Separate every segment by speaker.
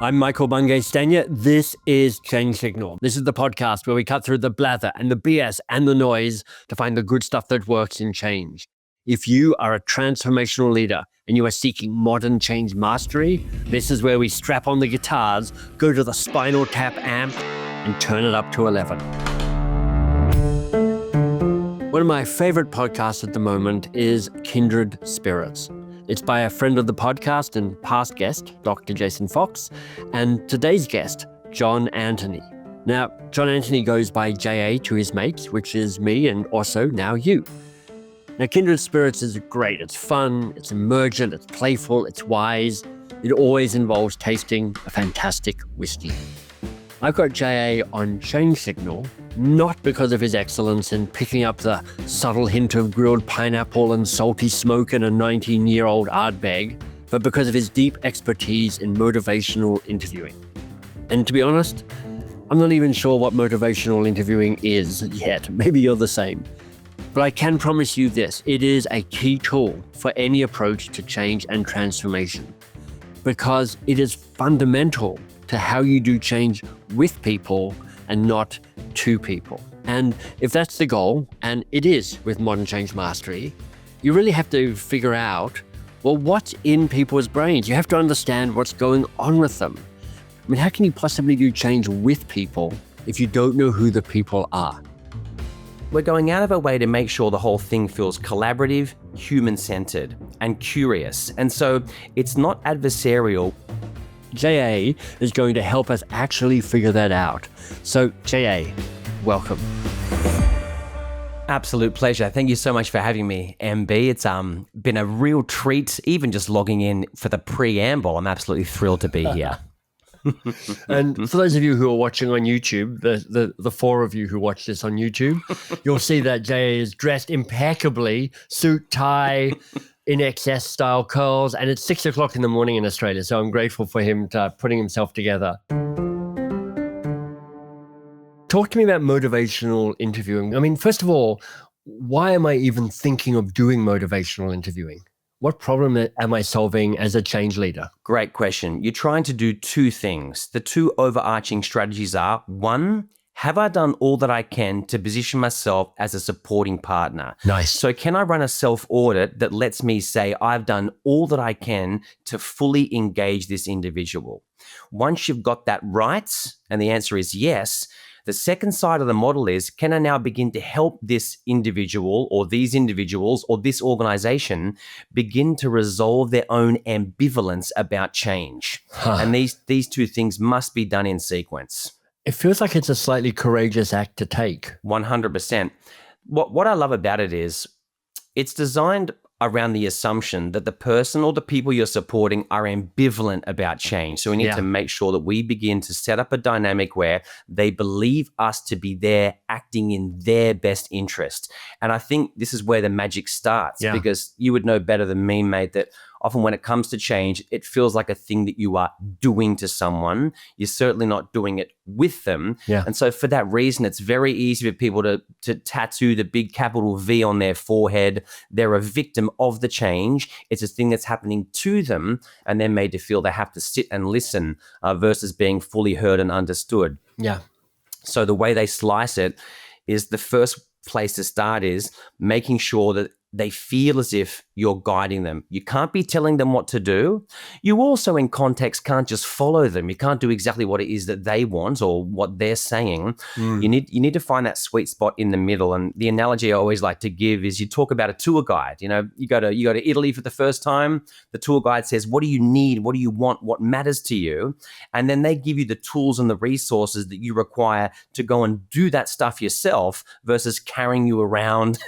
Speaker 1: I'm Michael Bungay Stanya. This is Change Signal. This is the podcast where we cut through the blather and the BS and the noise to find the good stuff that works in change. If you are a transformational leader and you are seeking modern change mastery, this is where we strap on the guitars, go to the Spinal Tap amp, and turn it up to 11. One of my favorite podcasts at the moment is Kindred Spirits. It's by a friend of the podcast and past guest, Dr. Jason Fox, and today's guest, John Anthony. Now, John Anthony goes by JA to his mates, which is me and also now you. Now, Kindred Spirits is great. It's fun, it's emergent, it's playful, it's wise. It always involves tasting a fantastic whiskey. I've got JA on Change Signal, not because of his excellence in picking up the subtle hint of grilled pineapple and salty smoke in a 19-year-old Ardbeg, but because of his deep expertise in motivational interviewing. And to be honest, I'm not even sure what motivational interviewing is yet. Maybe you're the same. But I can promise you this, it is a key tool for any approach to change and transformation, because it is fundamental to how you do change with people and not to people. And if that's the goal, and it is with modern change mastery, you really have to figure out, well, what's in people's brains? You have to understand what's going on with them. I mean, how can you possibly do change with people if you don't know who the people are?
Speaker 2: We're going out of our way to make sure the whole thing feels collaborative, human-centered, and curious. And so it's not adversarial.
Speaker 1: JA is going to help us actually figure that out. So, JA, welcome.
Speaker 2: Absolute pleasure. Thank you so much for having me, MB. It's been a real treat, even just logging in for the preamble. I'm absolutely thrilled to be here.
Speaker 1: And for those of you who are watching on YouTube, the four of you who watch this on YouTube, you'll see that JA is dressed impeccably, suit, tie, in excess style curls, and it's 6 o'clock in the morning in Australia. So I'm grateful for him putting himself together. Talk to me about motivational interviewing. I mean, first of all, why am I even thinking of doing motivational interviewing? What problem am I solving as a change leader?
Speaker 2: Great question. You're trying to do two things. The two overarching strategies are, one, have I done all that I can to position myself as a supporting partner?
Speaker 1: Nice.
Speaker 2: So can I run a self-audit that lets me say I've done all that I can to fully engage this individual? Once you've got that right, and the answer is yes, the second side of the model is, can I now begin to help this individual or these individuals or this organization begin to resolve their own ambivalence about change? And these two things must be done in sequence.
Speaker 1: It feels like it's a slightly courageous act to take.
Speaker 2: 100%. What I love about it is it's designed around the assumption that the person or the people you're supporting are ambivalent about change. So we need to make sure that we begin to set up a dynamic where they believe us to be there acting in their best interest. And I think this is where the magic starts, because you would know better than me, mate, that often when it comes to change, it feels like a thing that you are doing to someone. You're certainly not doing it with them. And so for that reason, it's very easy for people to tattoo the big capital V on their forehead. They're a victim of the change. It's a thing that's happening to them, and they're made to feel they have to sit and listen versus being fully heard and understood. So the way they slice it is, the first place to start is making sure that they feel as if you're guiding them. You can't be telling them what to do. You also, in context, can't just follow them. You can't do exactly what it is that they want or what they're saying. You need to find that sweet spot in the middle. And the analogy I always like to give is, you talk about a tour guide. You know, you go to Italy for the first time. The tour guide says, what do you need? What do you want? What matters to you? And then they give you the tools and the resources that you require to go and do that stuff yourself, versus carrying you around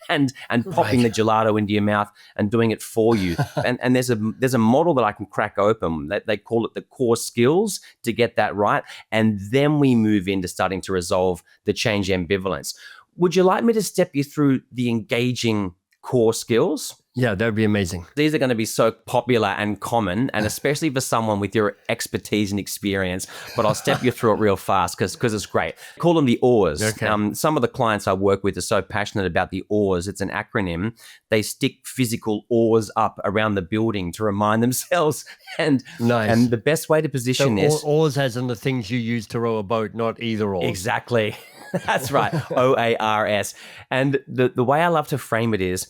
Speaker 2: and popping the gelato into your mouth and doing it for you. And there's a model that I can crack open that they call it the core skills to get that right. And then we move into starting to resolve the change ambivalence. Would you like me to step you through the engaging core skills.
Speaker 1: Yeah, that would be amazing.
Speaker 2: These are going to be so popular and common, and especially for someone with your expertise and experience. But I'll step you through it real fast because it's great. Call them the OARS.
Speaker 1: Okay.
Speaker 2: Some of the clients I work with are so passionate about the OARS. It's an acronym. They stick physical oars up around the building to remind themselves. And the best way to position this.
Speaker 1: Oars as in the things you use to row a boat, not either oars.
Speaker 2: Exactly. That's right. OARS. And the way I love to frame it is,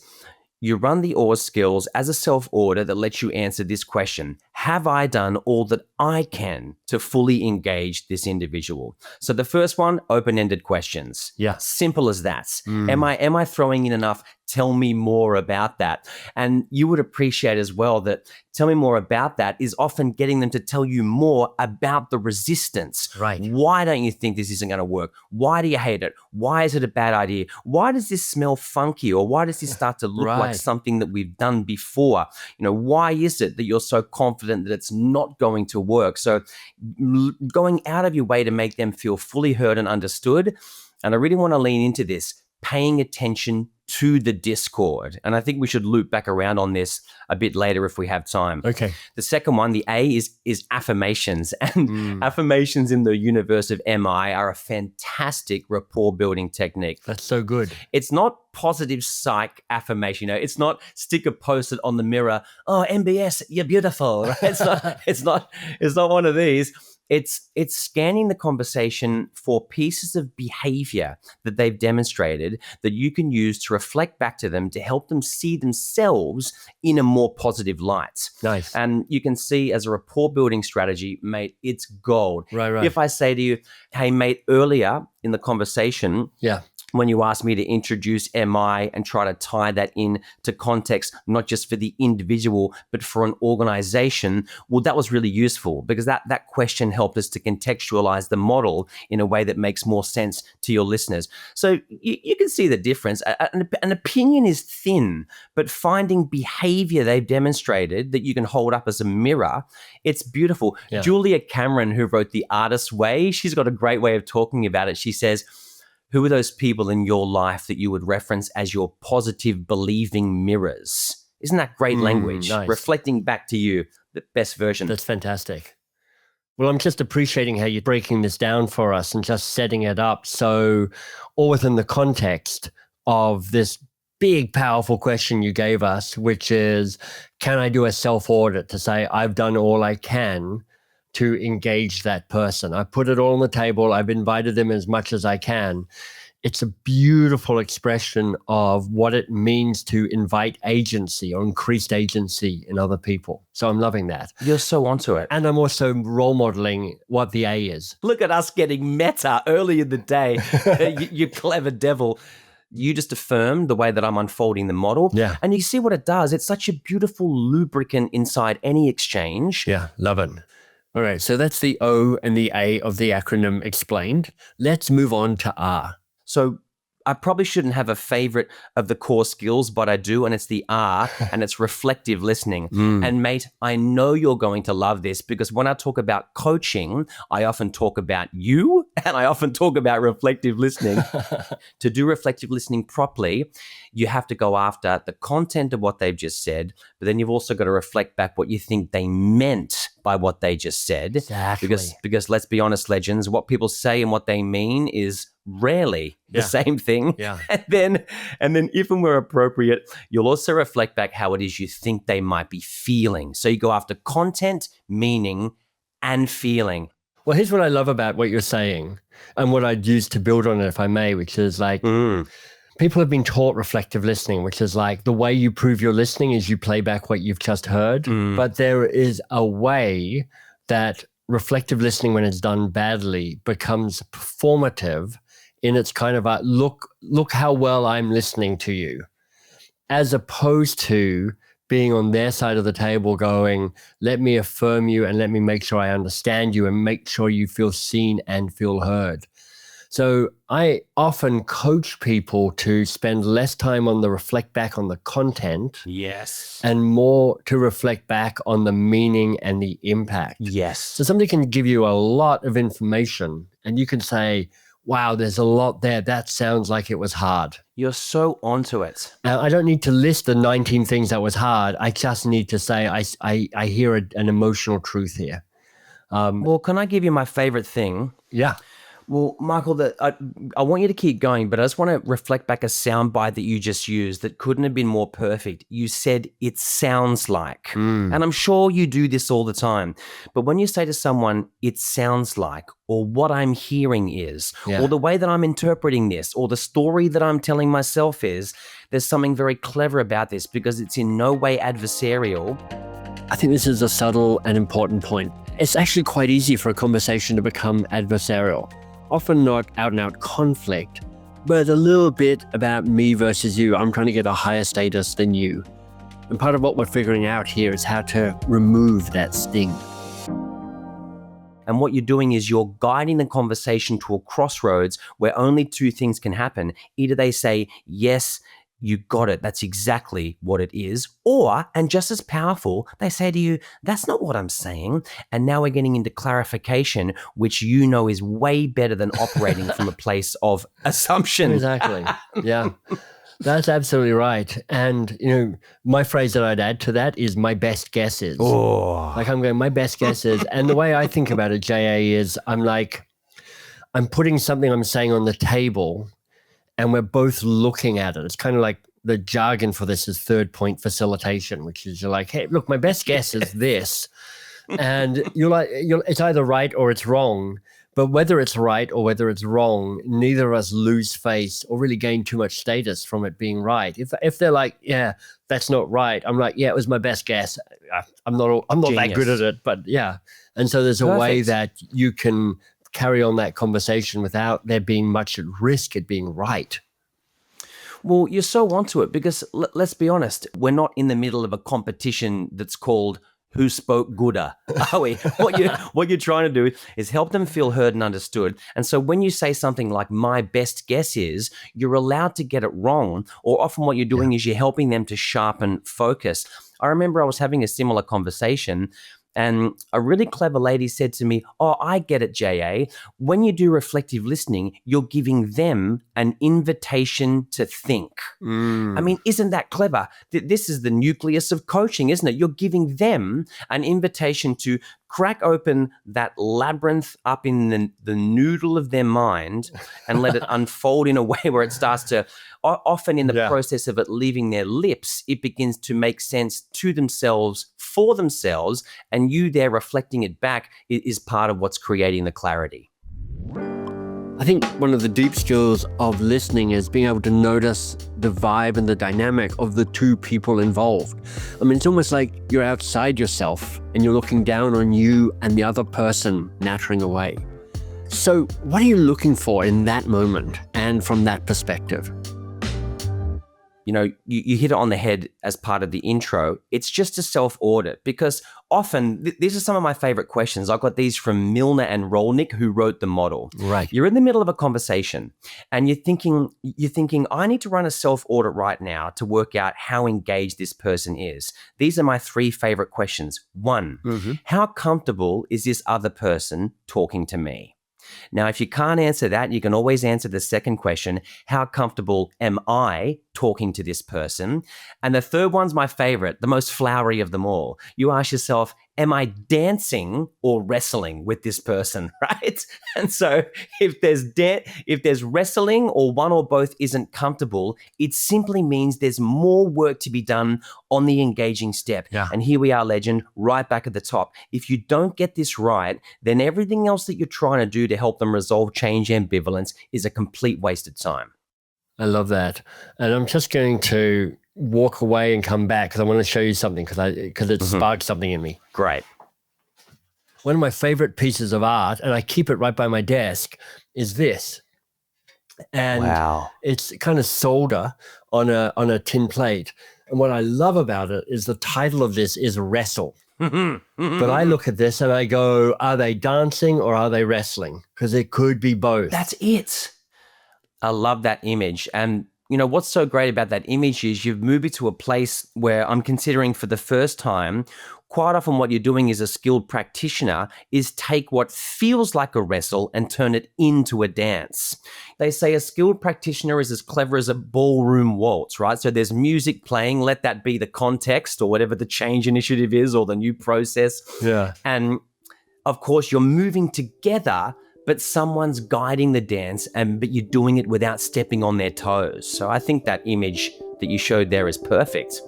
Speaker 2: you run the OARS skills as a self-order that lets you answer this question: have I done all that I can to fully engage this individual? So the first one, open-ended questions.
Speaker 1: Yeah.
Speaker 2: Simple as that. Am I throwing in enough? Tell me more about that. And you would appreciate as well that tell me more about that is often getting them to tell you more about the resistance.
Speaker 1: Right.
Speaker 2: Why don't you think this isn't going to work? Why do you hate it? Why is it a bad idea? Why does this smell funky? Or why does this start to look like something that we've done before? Why is it that you're so confident that it's not going to work? So going out of your way to make them feel fully heard and understood. And I really want to lean into this, paying attention to the discord. And I think we should loop back around on this a bit later if we have time.
Speaker 1: Okay.
Speaker 2: The second one, the A, is affirmations. And affirmations in the universe of MI are a fantastic rapport building technique.
Speaker 1: That's so good.
Speaker 2: It's not positive psych affirmation. It's not stick a post-it on the mirror. Oh, MBS, you're beautiful. Right? It's not one of these. It's scanning the conversation for pieces of behavior that they've demonstrated that you can use to reflect back to them to help them see themselves in a more positive light.
Speaker 1: Nice.
Speaker 2: And you can see as a rapport building strategy, mate, it's gold.
Speaker 1: Right.
Speaker 2: If I say to you, hey, mate, earlier in the conversation, when you asked me to introduce MI and try to tie that in to context, not just for the individual, but for an organization, well, that was really useful because that question helped us to contextualize the model in a way that makes more sense to your listeners. So you can see the difference. An opinion is thin, but finding behavior they've demonstrated that you can hold up as a mirror, it's beautiful. Yeah. Julia Cameron, who wrote The Artist's Way, she's got a great way of talking about it. She says, who are those people in your life that you would reference as your positive believing mirrors? Isn't that great language?
Speaker 1: Nice. Reflecting
Speaker 2: back to you, the best version.
Speaker 1: That's fantastic. Well, I'm just appreciating how you're breaking this down for us and just setting it up. So all within the context of this big, powerful question you gave us, which is, can I do a self-audit to say I've done all I can to engage that person? I put it all on the table. I've invited them as much as I can. It's a beautiful expression of what it means to invite agency or increased agency in other people. So I'm loving that.
Speaker 2: You're so onto it.
Speaker 1: And I'm also role modeling what the A is.
Speaker 2: Look at us getting meta early in the day. You clever devil. You just affirmed the way that I'm unfolding the model.
Speaker 1: Yeah.
Speaker 2: And you see what it does. It's such a beautiful lubricant inside any exchange.
Speaker 1: Yeah, love it. All right, so that's the O and the A of the acronym explained. Let's move on to R.
Speaker 2: So I probably shouldn't have a favorite of the core skills, but I do, and it's the R, and it's reflective listening. And mate, I know you're going to love this because when I talk about coaching, I often talk about you, and I often talk about reflective listening. To do reflective listening properly, you have to go after the content of what they've just said, but then you've also got to reflect back what you think they meant by what they just said.
Speaker 1: Exactly.
Speaker 2: Because let's be honest, legends, what people say and what they mean is rarely the same thing.
Speaker 1: Yeah.
Speaker 2: And then if and where appropriate, you'll also reflect back how it is you think they might be feeling. So you go after content, meaning, and feeling.
Speaker 1: Well, here's what I love about what you're saying and what I'd use to build on it, if I may, which is like people have been taught reflective listening, which is like the way you prove you're listening is you play back what you've just heard. But there is a way that reflective listening, when it's done badly, becomes performative in its kind of a look how well I'm listening to you, as opposed to being on their side of the table going, let me affirm you and let me make sure I understand you and make sure you feel seen and feel heard. So I often coach people to spend less time on the reflect back on the content.
Speaker 2: Yes.
Speaker 1: And more to reflect back on the meaning and the impact.
Speaker 2: Yes.
Speaker 1: So somebody can give you a lot of information and you can say, wow, there's a lot there. That sounds like it was hard.
Speaker 2: You're so onto it.
Speaker 1: I don't need to list the 19 things that was hard. I just need to say I hear an emotional truth here.
Speaker 2: Well, can I give you my favorite thing?
Speaker 1: Yeah.
Speaker 2: Well, Michael, I want you to keep going, but I just want to reflect back a soundbite that you just used that couldn't have been more perfect. You said, it sounds like. And I'm sure you do this all the time. But when you say to someone, it sounds like, or what I'm hearing is, or the way that I'm interpreting this, or the story that I'm telling myself is, there's something very clever about this because it's in no way adversarial.
Speaker 1: I think this is a subtle and important point. It's actually quite easy for a conversation to become adversarial. Often not out-and-out conflict, but a little bit about me versus you. I'm trying to get a higher status than you. And part of what we're figuring out here is how to remove that sting.
Speaker 2: And what you're doing is you're guiding the conversation to a crossroads where only two things can happen. Either they say, yes, you got it, that's exactly what it is. Or, and just as powerful, they say to you, that's not what I'm saying. And now we're getting into clarification, which you know is way better than operating from a place of assumption.
Speaker 1: Exactly. Yeah. That's absolutely right. And, my phrase that I'd add to that is my best guesses.
Speaker 2: Oh.
Speaker 1: Like I'm going, my best guesses. And the way I think about it, JA, is I'm putting something I'm saying on the table and we're both looking at it. It's kind of like the jargon for this is third point facilitation, which is you're like, hey, look, my best guess is this. And it's either right or it's wrong. But whether it's right or whether it's wrong, neither of us lose face or really gain too much status from it being right. If they're like, yeah, that's not right, I'm like, yeah, it was my best guess. I'm not that good at it, but yeah. And so there's a way that you can carry on that conversation without there being much at risk at being right.
Speaker 2: Well, you're so onto it because let's be honest, we're not in the middle of a competition that's called who spoke gooder, are we? What you're trying to do is help them feel heard and understood. And so when you say something like my best guess is, you're allowed to get it wrong, or often what you're doing is you're helping them to sharpen focus. I remember I was having a similar conversation and a really clever lady said to me, oh, I get it, JA. When you do reflective listening, you're giving them an invitation to think. I mean, isn't that clever? This is the nucleus of coaching, isn't it? You're giving them an invitation to crack open that labyrinth up in the noodle of their mind and let it unfold in a way where it starts to, often in the process of it leaving their lips, it begins to make sense to themselves, for themselves, and you there reflecting it back is part of what's creating the clarity.
Speaker 1: I think one of the deep skills of listening is being able to notice the vibe and the dynamic of the two people involved. I mean, it's almost like you're outside yourself and you're looking down on you and the other person nattering away. So what are you looking for in that moment and from that perspective?
Speaker 2: You hit it on the head as part of the intro. It's just a self-audit because often, these are some of my favorite questions. I got these from Milner and Rolnick, who wrote the model.
Speaker 1: Right.
Speaker 2: You're in the middle of a conversation and you're thinking, I need to run a self-audit right now to work out how engaged this person is. These are my three favorite questions. One, how comfortable is this other person talking to me? Now, if you can't answer that, you can always answer the second question, how comfortable am I talking to this person? And the third one's my favorite, the most flowery of them all. You ask yourself, am I dancing or wrestling with this person, right? And so if there's wrestling or one or both isn't comfortable, it simply means there's more work to be done on the engaging step.
Speaker 1: Yeah.
Speaker 2: And here we are, legend, right back at the top. If you don't get this right, then everything else that you're trying to do to help them resolve change ambivalence is a complete waste of time.
Speaker 1: I love that. And I'm just going to walk away and come back because I want to show you something because it sparked something in me.
Speaker 2: Great.
Speaker 1: One of my favorite pieces of art, and I keep it right by my desk, is this. And it's kind of solder on a tin plate. And what I love about it is the title of this is Wrestle. But I look at this and I go, are they dancing or are they wrestling? Because it could be both.
Speaker 2: That's it. I love that image. And what's so great about that image is you've moved it to a place where I'm considering for the first time, quite often what you're doing as a skilled practitioner is take what feels like a wrestle and turn it into a dance. They say a skilled practitioner is as clever as a ballroom waltz, right? So there's music playing, let that be the context or whatever the change initiative is or the new process.
Speaker 1: Yeah.
Speaker 2: And of course, you're moving together, but someone's guiding the dance, but you're doing it without stepping on their toes. So I think that image that you showed there is perfect.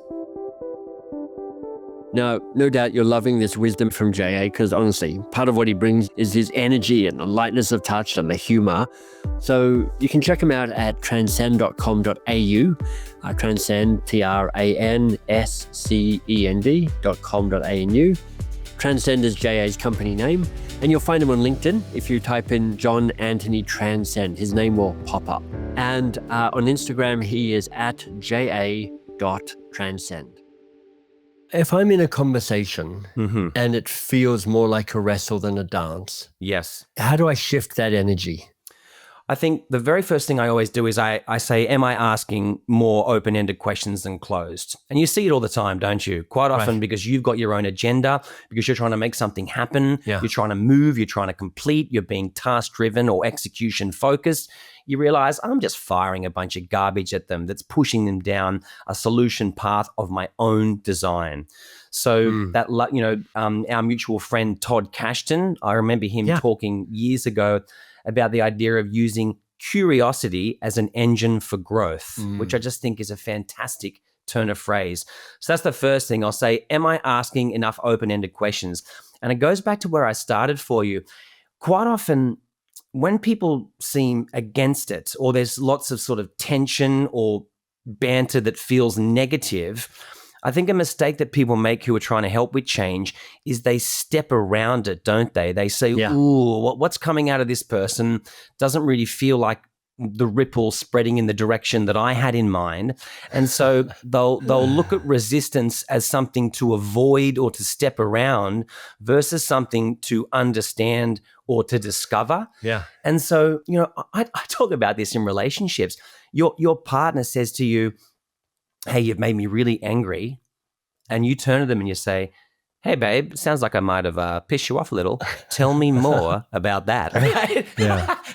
Speaker 1: Now, no doubt you're loving this wisdom from JA because honestly, part of what he brings is his energy and the lightness of touch and the humor. So you can check him out at transcend.com.au, transcend, transcend.com.au. Transcend is JA's company name, and you'll find him on LinkedIn if you type in John Anthony Transcend. His name will pop up. And on Instagram, he is at ja.transcend. If I'm in a conversation and it feels more like a wrestle than a dance,
Speaker 2: yes,
Speaker 1: how do I shift that energy?
Speaker 2: I think the very first thing I always do is I say, am I asking more open-ended questions than closed? And you see it all the time, don't you? Quite often because you've got your own agenda, because you're trying to make something happen, you're trying to move, you're trying to complete, you're being task-driven or execution-focused. You realize I'm just firing a bunch of garbage at them that's pushing them down a solution path of my own design. So that, our mutual friend Todd Cashton, I remember him talking years ago about the idea of using curiosity as an engine for growth, which I just think is a fantastic turn of phrase. So that's the first thing I'll say. Am I asking enough open-ended questions? And it goes back to where I started for you. Quite often, when people seem against it, or there's lots of sort of tension or banter that feels negative, I think a mistake that people make who are trying to help with change is they step around it, don't they? They say, ooh, what's coming out of this person doesn't really feel like the ripple spreading in the direction that I had in mind. And so they'll look at resistance as something to avoid or to step around versus something to understand or to discover.
Speaker 1: Yeah.
Speaker 2: And so, I talk about this in relationships. Your partner says to you, hey, you've made me really angry. And you turn to them and you say, hey, babe, sounds like I might have pissed you off a little. Tell me more about that. Right?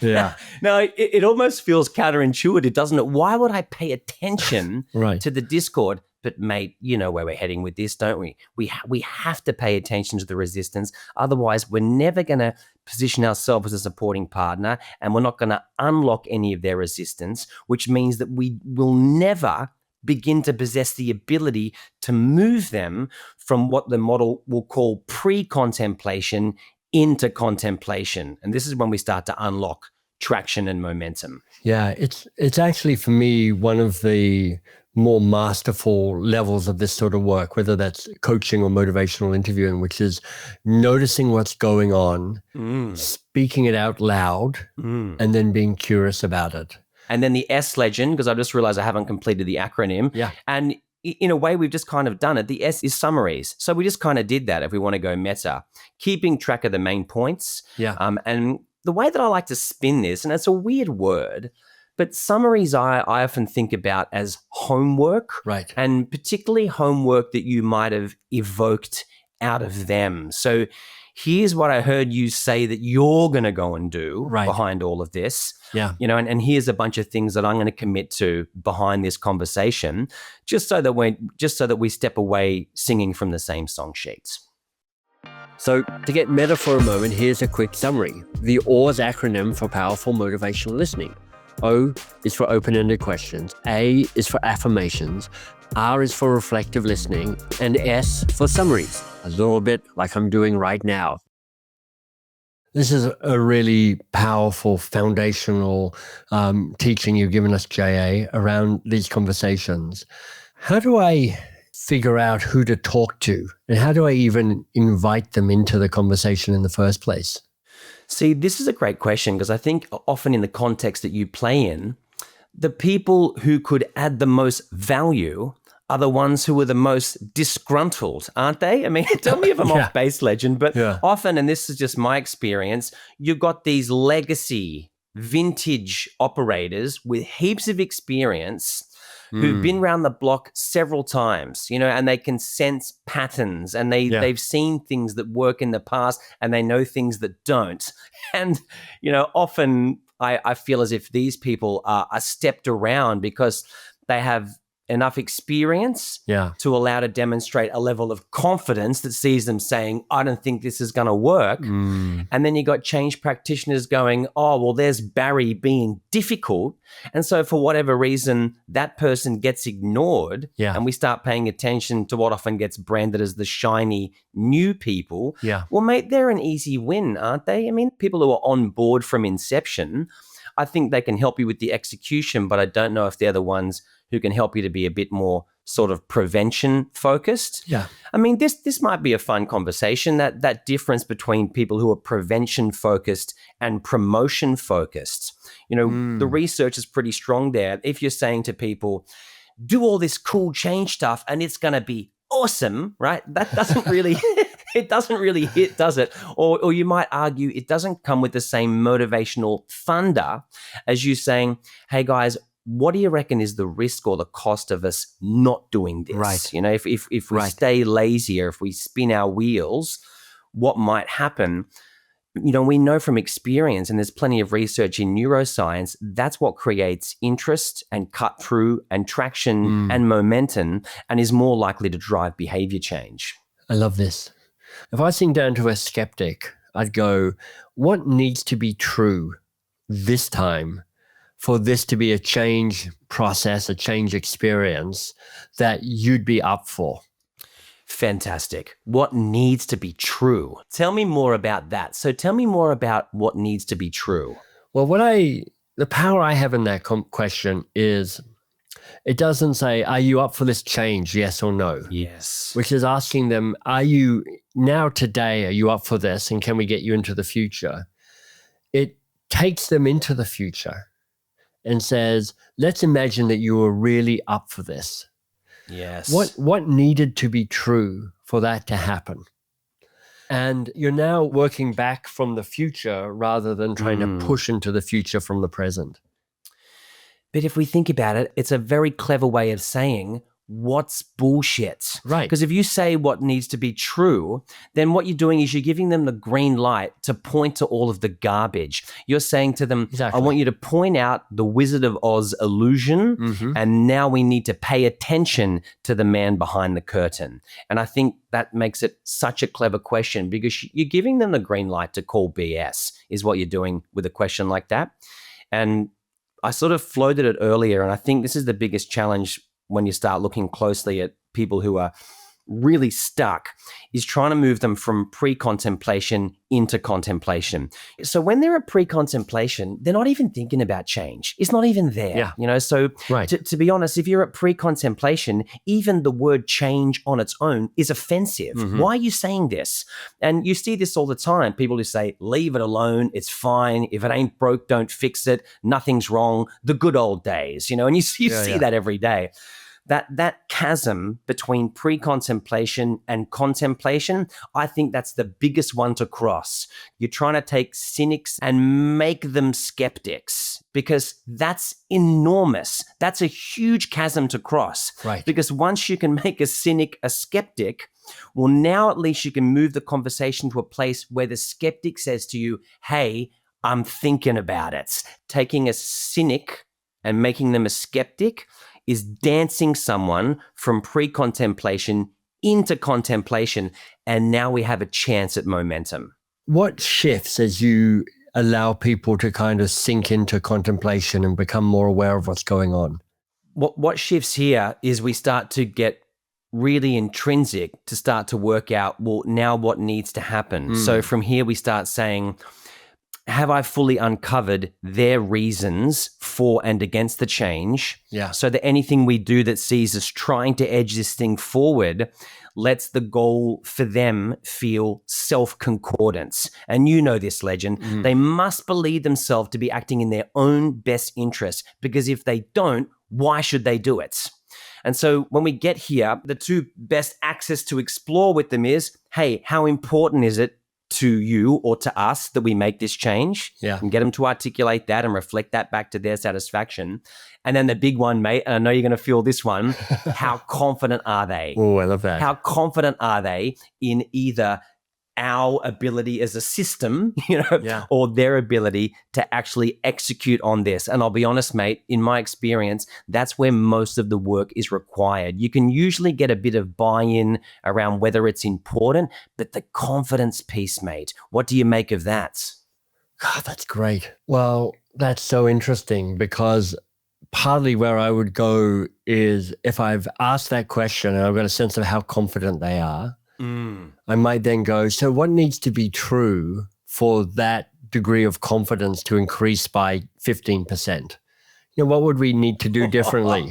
Speaker 1: Yeah.
Speaker 2: Now, it almost feels counterintuitive, doesn't it? Why would I pay attention to the discord? But mate, you know where we're heading with this, don't we? We have to pay attention to the resistance. Otherwise, we're never going to position ourselves as a supporting partner, and we're not going to unlock any of their resistance, which means that we will never begin to possess the ability to move them from what the model will call pre-contemplation into contemplation. And this is when we start to unlock traction and momentum.
Speaker 1: Yeah, it's actually for me one of the more masterful levels of this sort of work, whether that's coaching or motivational interviewing, which is noticing what's going on, speaking it out loud, and then being curious about it.
Speaker 2: And then the S legend, because I just realized I haven't completed the acronym.
Speaker 1: Yeah.
Speaker 2: And in a way, we've just kind of done it. The S is summaries. So we just kind of did that if we want to go meta, keeping track of the main points.
Speaker 1: Yeah.
Speaker 2: And the way that I like to spin this, and it's a weird word, but summaries I often think about as homework.
Speaker 1: Right.
Speaker 2: And particularly homework that you might have evoked out of them. So here's what I heard you say that you're going to go and do behind all of this.
Speaker 1: Yeah.
Speaker 2: And here's a bunch of things that I'm going to commit to behind this conversation, just so that we step away singing from the same song sheets.
Speaker 1: So to get meta for a moment, here's a quick summary. The OARS acronym for powerful motivational listening. O is for open-ended questions. A is for affirmations. R is for reflective listening. And S for summaries, a little bit like I'm doing right now. This is a really powerful foundational teaching you've given us, JA, around these conversations. How do I figure out who to talk to? And how do I even invite them into the conversation in the first place?
Speaker 2: See, this is a great question because I think often in the context that you play in, the people who could add the most value are the ones who are the most disgruntled, aren't they? I mean, tell me if I'm off base, legend, but often, and this is just my experience, you've got these legacy, vintage operators with heaps of experience who've been around the block several times, and they can sense patterns, and they've seen things that work in the past, and they know things that don't. And, often I feel as if these people are stepped around because they have enough experience to allow to demonstrate a level of confidence that sees them saying, I don't think this is going to work. And then you got change practitioners going, oh, well, there's Barry being difficult. And so for whatever reason, that person gets ignored and we start paying attention to what often gets branded as the shiny new people. Well, mate, they're an easy win, aren't they? I mean, people who are on board from inception, I think they can help you with the execution, but I don't know if they're the ones who can help you to be a bit more sort of prevention focused. I mean, this might be a fun conversation, that difference between people who are prevention focused and promotion focused. The research is pretty strong there. If you're saying to people, do all this cool change stuff and it's going to be awesome, right? That doesn't really... It doesn't really hit, does it? Or you might argue it doesn't come with the same motivational thunder as you saying, hey guys, what do you reckon is the risk or the cost of us not doing this?
Speaker 1: Right.
Speaker 2: If we stay lazy or if we spin our wheels, what might happen? We know from experience, and there's plenty of research in neuroscience, that's what creates interest and cut through and traction and momentum and is more likely to drive behavior change.
Speaker 1: I love this. If I was sitting down to a skeptic, I'd go, what needs to be true this time for this to be a change process, a change experience that you'd be up for?
Speaker 2: Fantastic. What needs to be true? Tell me more about that. So tell me more about what needs to be true.
Speaker 1: Well, the power I have in that question is, it doesn't say, are you up for this change, yes or no?
Speaker 2: Yes.
Speaker 1: Which is asking them, are you up for this, and can we get you into the future? It takes them into the future and says, let's imagine that you were really up for this.
Speaker 2: Yes.
Speaker 1: What needed to be true for that to happen? And you're now working back from the future rather than trying to push into the future from the present.
Speaker 2: But if we think about it, it's a very clever way of saying what's bullshit.
Speaker 1: Right.
Speaker 2: Because if you say what needs to be true, then what you're doing is you're giving them the green light to point to all of the garbage. You're saying to them,
Speaker 1: Exactly.
Speaker 2: I want you to point out the Wizard of Oz illusion, and now we need to pay attention to the man behind the curtain. And I think that makes it such a clever question, because you're giving them the green light to call BS is what you're doing with a question like that. And I sort of floated it earlier, and I think this is the biggest challenge when you start looking closely at people who are really stuck, is trying to move them from pre-contemplation into contemplation. So when they're at pre-contemplation, they're not even thinking about change. It's not even there. So
Speaker 1: Right.
Speaker 2: to be honest, if you're at pre-contemplation, even the word change on its own is offensive. Why are you saying this? And you see this all the time. People who say, leave it alone, it's fine. If it ain't broke, don't fix it. Nothing's wrong. The good old days, and you see that every day. That chasm between pre-contemplation and contemplation, I think that's the biggest one to cross. You're trying to take cynics and make them skeptics, because that's enormous. That's a huge chasm to cross.
Speaker 1: Right.
Speaker 2: Because once you can make a cynic a skeptic, well, now at least you can move the conversation to a place where the skeptic says to you, hey, I'm thinking about it. Taking a cynic and making them a skeptic is dancing someone from pre-contemplation into contemplation, and now we have a chance at momentum.
Speaker 1: What shifts as you allow people to kind of sink into contemplation and become more aware of what's going on?
Speaker 2: What shifts here is we start to get really intrinsic to start to work out, well, now what needs to happen. So from here we start saying, have I fully uncovered their reasons for and against the change?
Speaker 1: Yeah.
Speaker 2: So that anything we do that sees us trying to edge this thing forward lets the goal for them feel self-concordance. And you know this, Legend. They must believe themselves to be acting in their own best interest, because if they don't, why should they do it? And so when we get here, the two best axes to explore with them is, hey, how important is it to you or to us that we make this change, and get them to articulate that and reflect that back to their satisfaction. And then the big one, mate, and I know you're going to feel this one, how confident are they?
Speaker 1: Oh, I love that.
Speaker 2: How confident are they in either our ability as a system, or their ability to actually execute on this? And I'll be honest, mate, in my experience, that's where most of the work is required. You can usually get a bit of buy-in around whether it's important, but the confidence piece, mate, what do you make of that?
Speaker 1: God, that's great. Well, that's so interesting, because partly where I would go is if I've asked that question and I've got a sense of how confident they are, I might then go, so what needs to be true for that degree of confidence to increase by 15%? What would we need to do differently?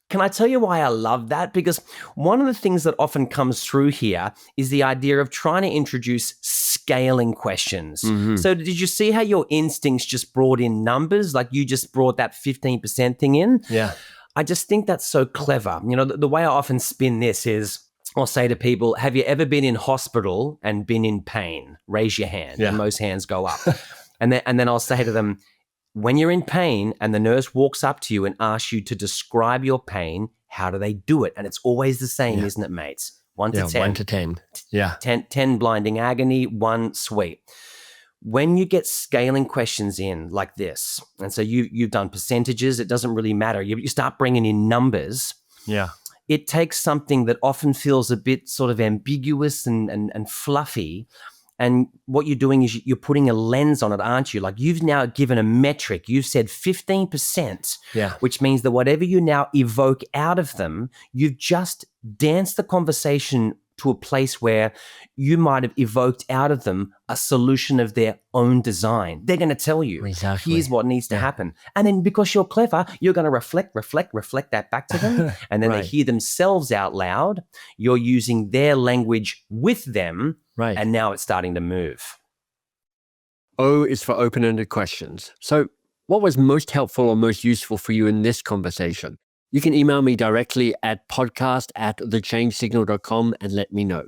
Speaker 2: Can I tell you why I love that? Because one of the things that often comes through here is the idea of trying to introduce scaling questions. So did you see how your instincts just brought in numbers? Like you just brought that 15% thing in?
Speaker 1: Yeah.
Speaker 2: I just think that's so clever. The way I often spin this is I'll say to people, have you ever been in hospital and been in pain? Raise your hand. And most hands go up. and then I'll say to them, when you're in pain and the nurse walks up to you and asks you to describe your pain, how do they do it? And it's always the same, isn't it, mates? 1 to 10.
Speaker 1: 1 to 10. Yeah.
Speaker 2: 10 blinding agony, 1 sweet. When you get scaling questions in like this, and so you've done percentages, it doesn't really matter. You start bringing in numbers.
Speaker 1: Yeah.
Speaker 2: It takes something that often feels a bit sort of ambiguous and fluffy. And what you're doing is you're putting a lens on it, aren't you? Like you've now given a metric. You've said 15%, which means that whatever you now evoke out of them, you've just danced the conversation to a place where you might have evoked out of them a solution of their own design. They're going to tell you, here's what needs to happen. And then because you're clever, you're going to reflect that back to them. And then they hear themselves out loud. You're using their language with them.
Speaker 1: Right.
Speaker 2: And now it's starting to move.
Speaker 1: O is for open-ended questions. So what was most helpful or most useful for you in this conversation? You can email me directly at podcast@thechangesignal.com and let me know.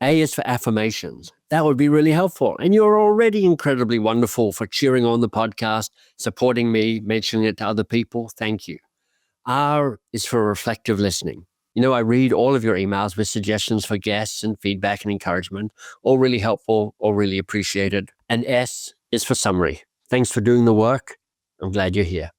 Speaker 1: A is for affirmations. That would be really helpful. And you're already incredibly wonderful for cheering on the podcast, supporting me, mentioning it to other people. Thank you. R is for reflective listening. I read all of your emails with suggestions for guests and feedback and encouragement, all really helpful, all really appreciated. And S is for summary. Thanks for doing the work. I'm glad you're here.